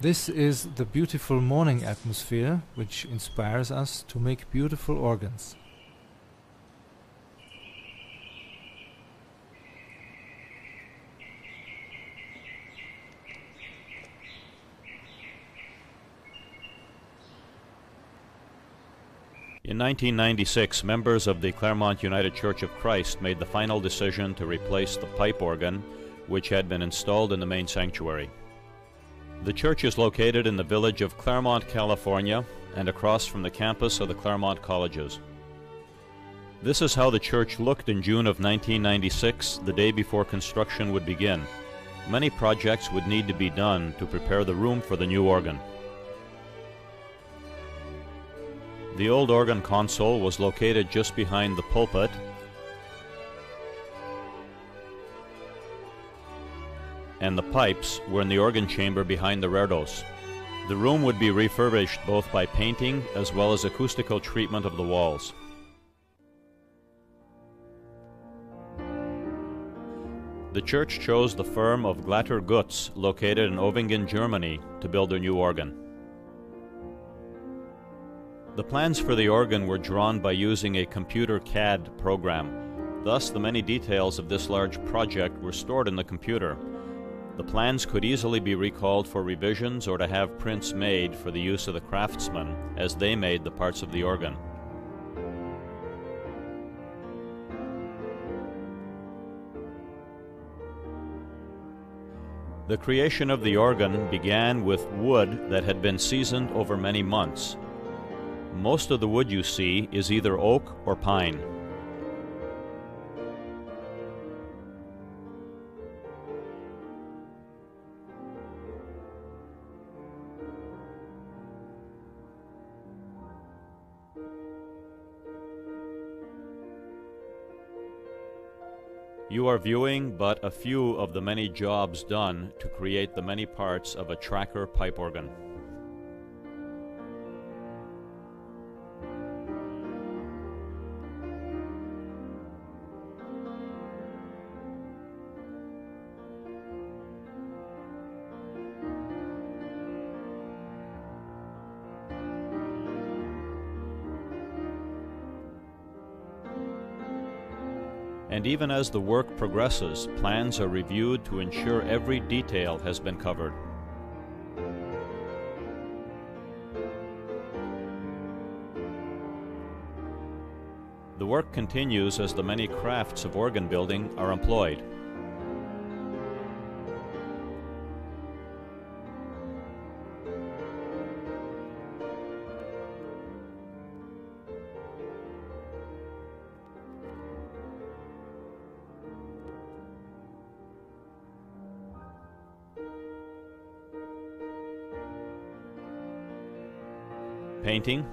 This is the beautiful morning atmosphere which inspires us to make beautiful organs. In 1996, members of the Claremont United Church of Christ made the final decision to replace the pipe organ which had been installed in the main sanctuary. The church is located in the village of Claremont, California, and across from the campus of the Claremont colleges. This is how the church looked in June of 1996, the day before construction would begin. Many projects would need to be done to prepare the room for the new organ. The old organ console was located just behind the pulpit, and the pipes were in the organ chamber behind the reredos. The room would be refurbished both by painting as well as acoustical treatment of the walls. The church chose the firm of Glatter-Goetz, located in Oetken, Germany, to build their new organ. The plans for the organ were drawn by using a computer CAD program. Thus, the many details of this large project were stored in the computer. The plans could easily be recalled for revisions or to have prints made for the use of the craftsmen as they made the parts of the organ. The creation of the organ began with wood that had been seasoned over many months. Most of the wood you see is either oak or pine. You are viewing but a few of the many jobs done to create the many parts of a tracker pipe organ. And even as the work progresses, plans are reviewed to ensure every detail has been covered. The work continues as the many crafts of organ building are employed. Painting,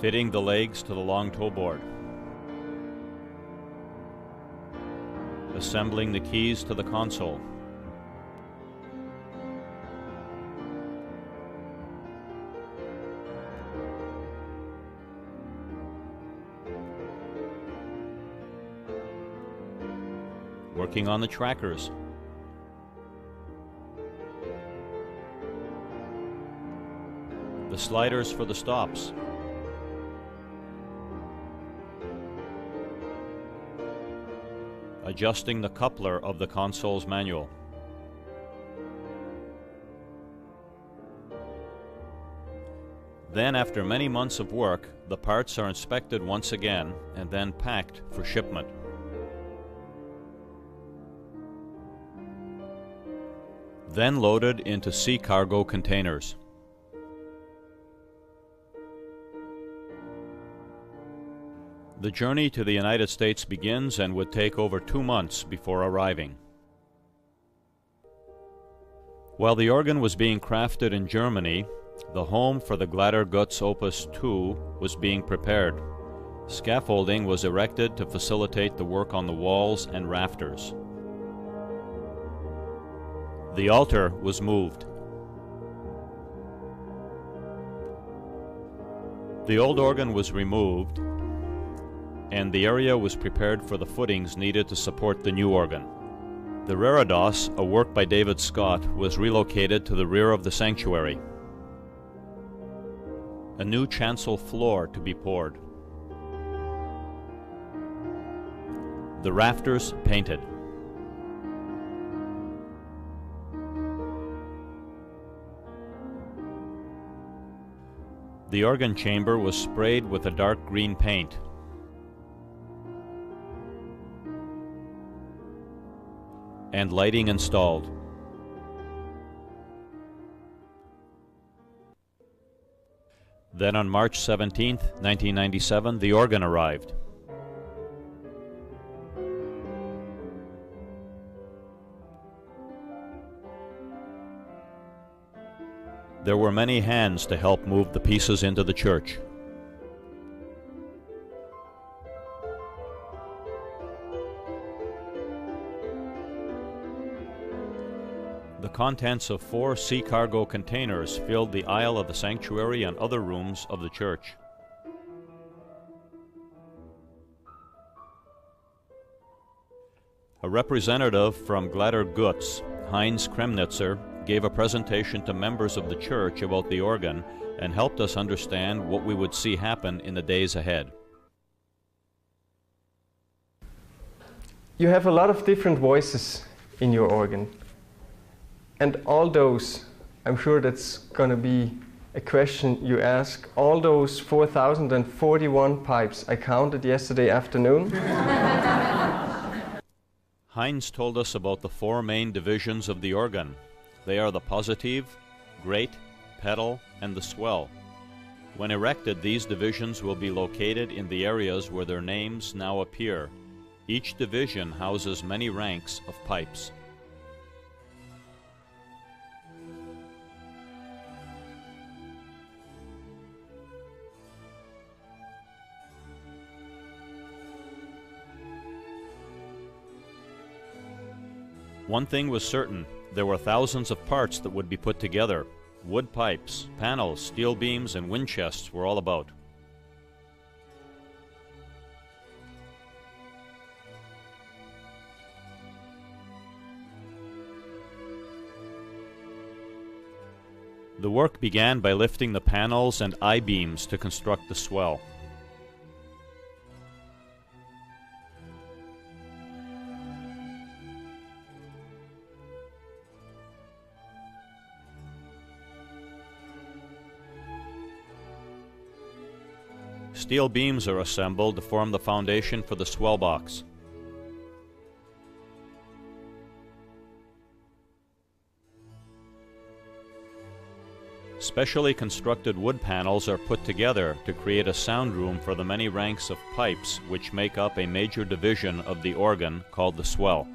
fitting the legs to the long toe board, assembling the keys to the console, working on the trackers, the sliders for the stops, adjusting the coupler of the console's manual, then after many months of work, the parts are inspected once again and then packed for shipment. Then loaded into sea cargo containers. The journey to the United States begins and would take over 2 months before arriving. While the organ was being crafted in Germany, the home for the Glatter-Goetz Opus 2 was being prepared. Scaffolding was erected to facilitate the work on the walls and rafters. The altar was moved. The old organ was removed and the area was prepared for the footings needed to support the new organ. The reredos, a work by David Scott, was relocated to the rear of the sanctuary. A new chancel floor to be poured. The rafters painted. The organ chamber was sprayed with a dark green paint. And lighting installed. Then on March 17, 1997, the organ arrived. There were many hands to help move the pieces into the church. The contents of 4 sea cargo containers filled the aisle of the sanctuary and other rooms of the church. A representative from Glatter-Goetz, Heinz Kremnitzer, gave a presentation to members of the church about the organ and helped us understand what we would see happen in the days ahead. You have a lot of different voices in your organ. And all those, I'm sure that's going to be a question you ask, all those 4,041 pipes I counted yesterday afternoon. Heinz told us about the 4 main divisions of the organ. They are the positive, grate, pedal, and the swell. When erected, these divisions will be located in the areas where their names now appear. Each division houses many ranks of pipes. One thing was certain, there were thousands of parts that would be put together. Wood pipes, panels, steel beams, and wind chests were all about. The work began by lifting the panels and I-beams to construct the swell. Steel beams are assembled to form the foundation for the swell box. Specially constructed wood panels are put together to create a sound room for the many ranks of pipes which make up a major division of the organ called the swell.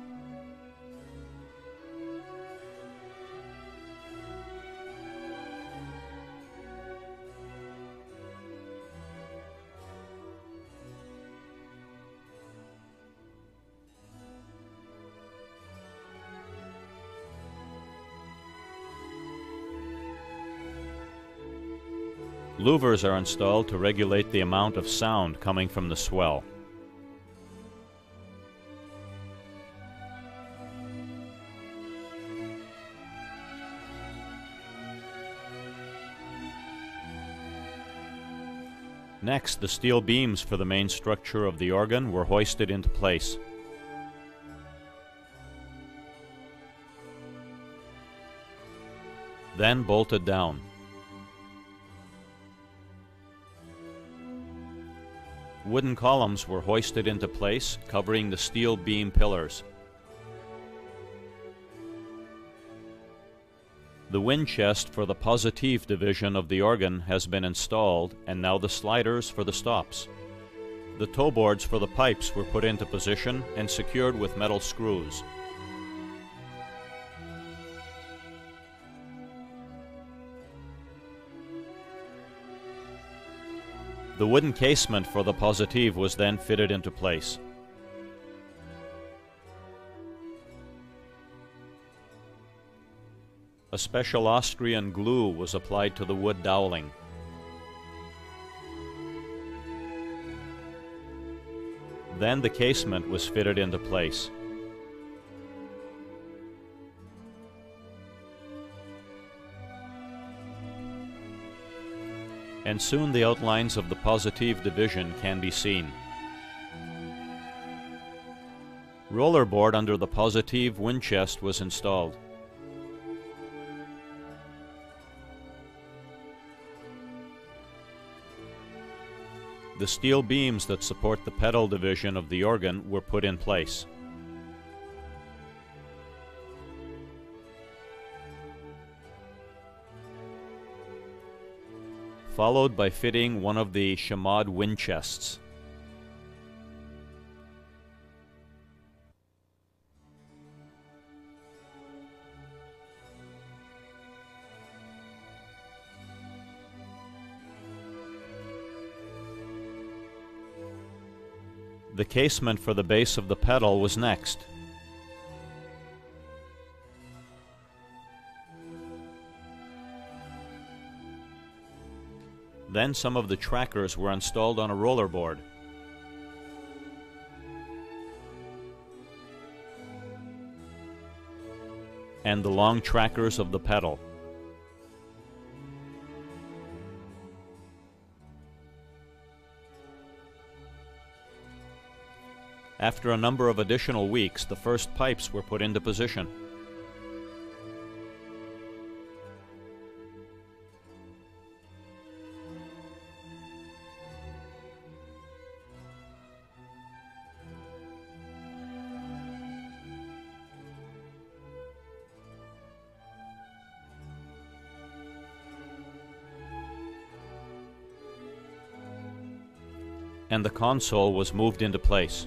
Louvers are installed to regulate the amount of sound coming from the swell. Next, the steel beams for the main structure of the organ were hoisted into place. Then bolted down. Wooden columns were hoisted into place, covering the steel beam pillars. The wind chest for the positive division of the organ has been installed, and now the sliders for the stops. The toe boards for the pipes were put into position and secured with metal screws. The wooden casement for the positive was then fitted into place. A special Austrian glue was applied to the wood doweling. Then the casement was fitted into place. And soon the outlines of the positive division can be seen. Rollerboard under the positive wind chest was installed. The steel beams that support the pedal division of the organ were put in place. Followed by fitting one of the chamade wind chests. The casement for the base of the pedal was next. Then some of the trackers were installed on a rollerboard. And the long trackers of the pedal. After a number of additional weeks, the first pipes were put into position. And the console was moved into place.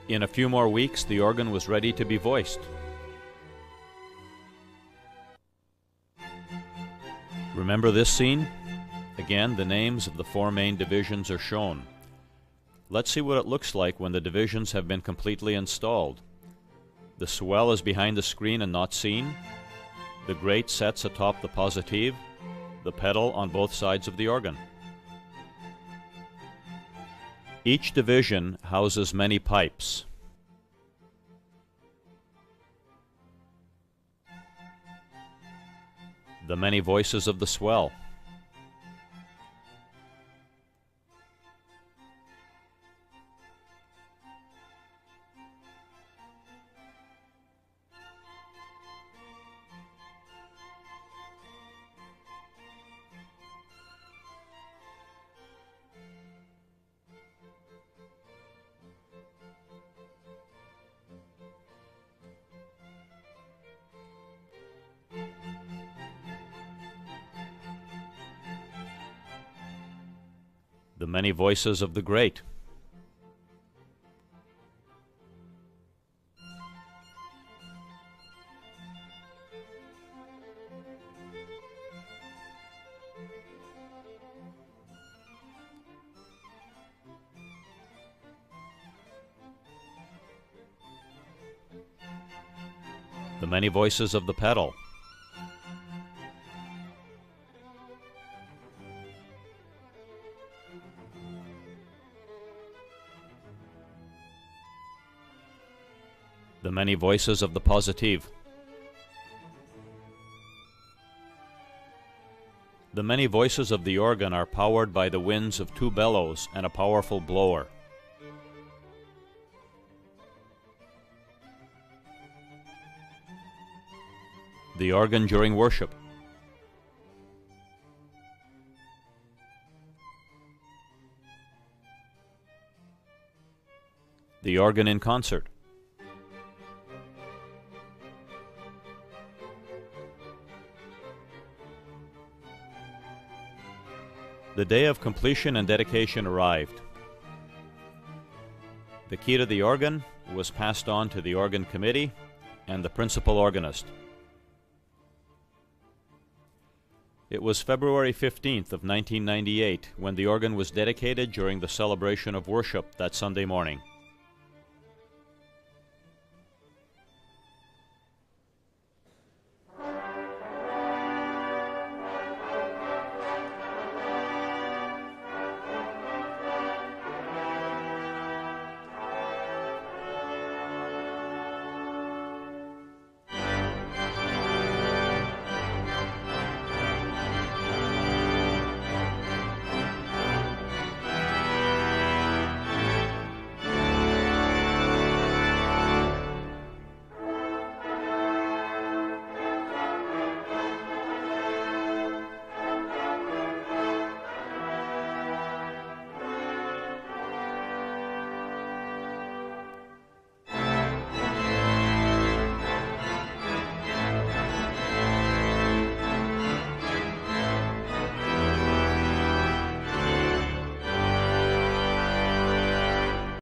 In a few more weeks, the organ was ready to be voiced. Remember this scene? Again, the names of the four main divisions are shown. Let's see what it looks like when the divisions have been completely installed. The swell is behind the screen and not seen. The grate sets atop the positive, the pedal on both sides of the organ. Each division houses many pipes. The many voices of the swell. The many voices of the great. The many voices of the pedal. The many voices of the positive. The many voices of the organ are powered by the winds of two bellows and a powerful blower. The organ during worship. The organ in concert. The day of completion and dedication arrived. The key to the organ was passed on to the organ committee and the principal organist. It was February 15th of 1998 when the organ was dedicated during the celebration of worship that Sunday morning.